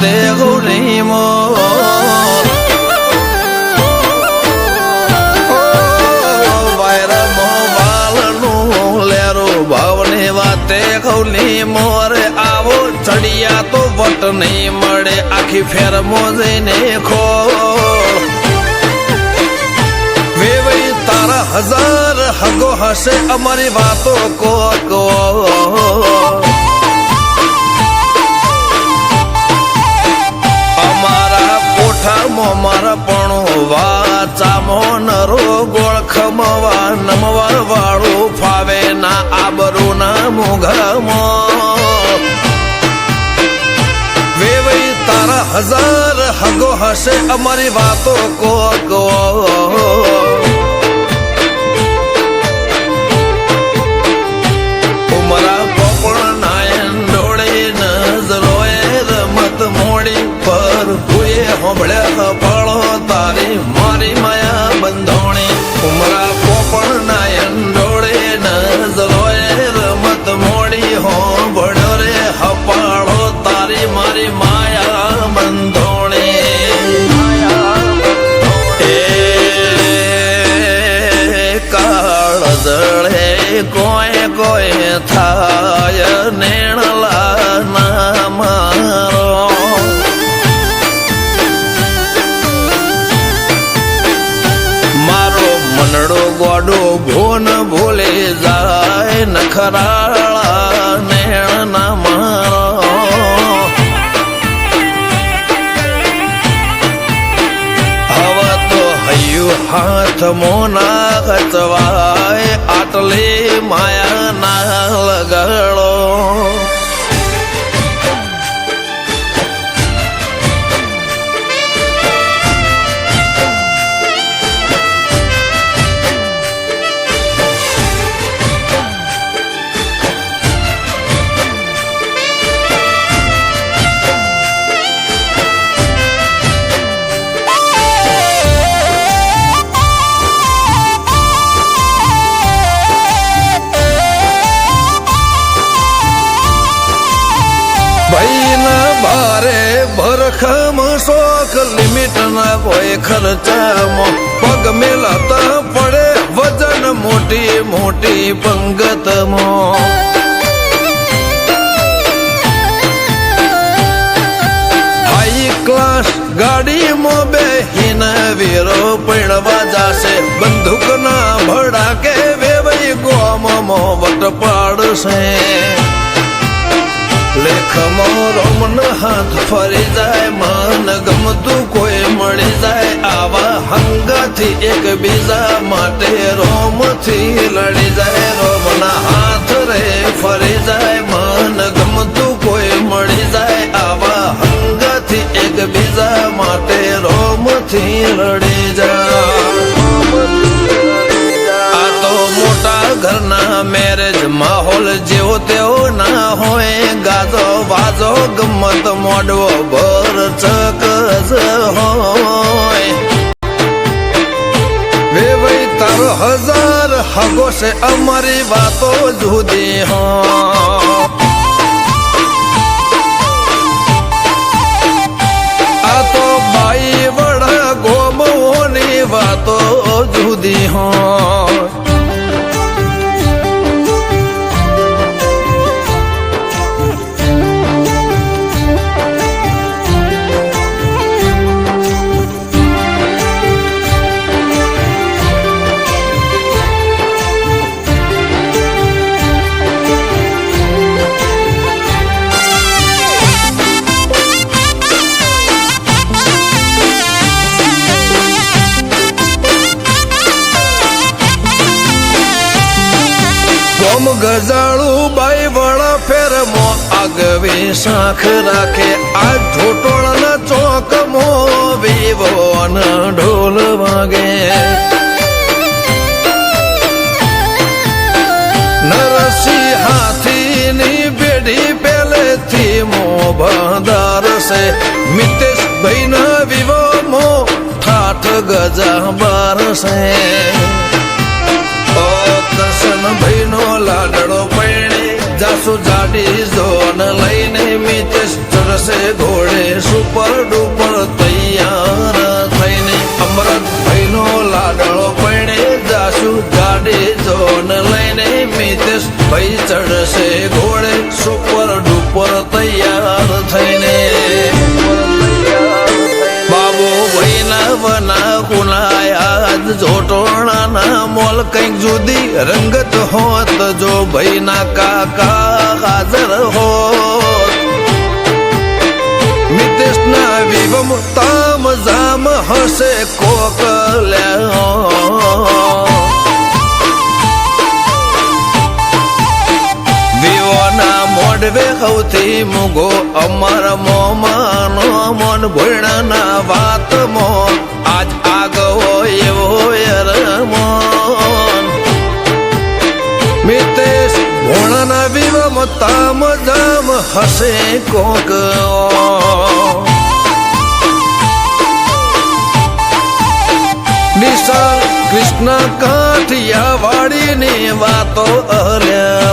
વાતે ગૌરી મો ભાવની વાતે ખૌલી મોરે આવો ચડિયા તો વટ નહીં મળે આખી ફેર મોજઈને ખો વેવઈ તારા હજાર હગો હશે અમારી વાતો કો અમારા કોઠામાં મારા પણ વાચામો નરો ગોળ ખમવા નમવા વાળું ફાવે ના આબરૂ ના મોઘામાં વેવઈ તારા હજાર હગો હશે અમારી વાતો કો ઉમરા પોપણ નાયન ડોળે નજરોએ રમત મોડી પર હુએ હોંભળ્યા પાળો તારી મારી માયા બંધોણી ઉમરા પોપણ નાયન ડોળે નજરોએ રમત મોડી હોંભળ્યો રે હપાળો તારી મારી માયા બંધોણી એ કાળ જળે કોઈ કોઈ થાય નેણલા ના મારો મારો મનડો ગોડો ભોન ભૂલે જાય નખરાળા નેણ ના મારો હવે તો હૈયું હાથ મોના ખચવાય આટલે માયા ના લગાડો ભરખમ શોખ લિમિટ ના કોઈ ખર્ચામાં પગ મેલાતા પડે વજન મોટી મોટી પંગતમાં હાઈ ક્લાસ ગાડીમાં બેહીને વીરો પૈણવા જાશે બંદૂક ના ભડાકે વેવઈ ગોમમાં વટ પાડશે લેખમાં રોમન હાથ ફરી જાય મન ગમતું કોઈ મળી જાય આવા હંગાથી એકબીજા માટે રોમથી લડી જાય રોમના હાથ રે ફરી જાય મન ગમતું કોઈ મળી જાય આવા હંગાથી એકબીજા માટે રોમથી લડી જાય આ તો મોટા ઘરના મેરેજ માહોલ જેવો તેવો ના હોય ગાજો વાજો ગમત મોડવો ભર ચકજ હોય વેવઈ તારો હજાર હગો છે અમારી વાતો જુદી હો આ તો બાઈ વડા ગોમોની વાતો જુદી હોય ગજાળું બાઈ વડા ફેરમો આગવી શાખ રાખે આ ઝોટોળના ચોકમો વિવો ઢોલ વાગે નરસિંહ હાથીની બેડી પેલેથી મો બાંધાર છે મિતેશ ભાઈ ના વિવો મો ઠાઠ ગજા બાર છે દર્શન ભાઈ નો લાડડો પૈણે જાસુ જાડી જોન લઈને મિતેશ ચરસે ઘોડે મિતેશ ભાઈ ચડશે ઘોડે સુપર ડુપર તૈયાર થઈને બાબુ ભાઈ ના વના કુનાયા જોટોણાના મોલ કંઈક જુદી રંગત હોત જો ભાઈ ના કાકા હાજર હોત મિતેશ ના વિવમ તામ જામ હશે કોકલ્યા વિવોના મોઢવે સૌથી મૂગો અમાર મોમાનો મોન ભોયણાના વાતમો આજ આગવો એવો રમોન મિતેશ ભોણાના વિવમ તામ જામ હશે કોક નિશાળ કૃષ્ણ કાઠિયા વાડીની વાતો અલ્યા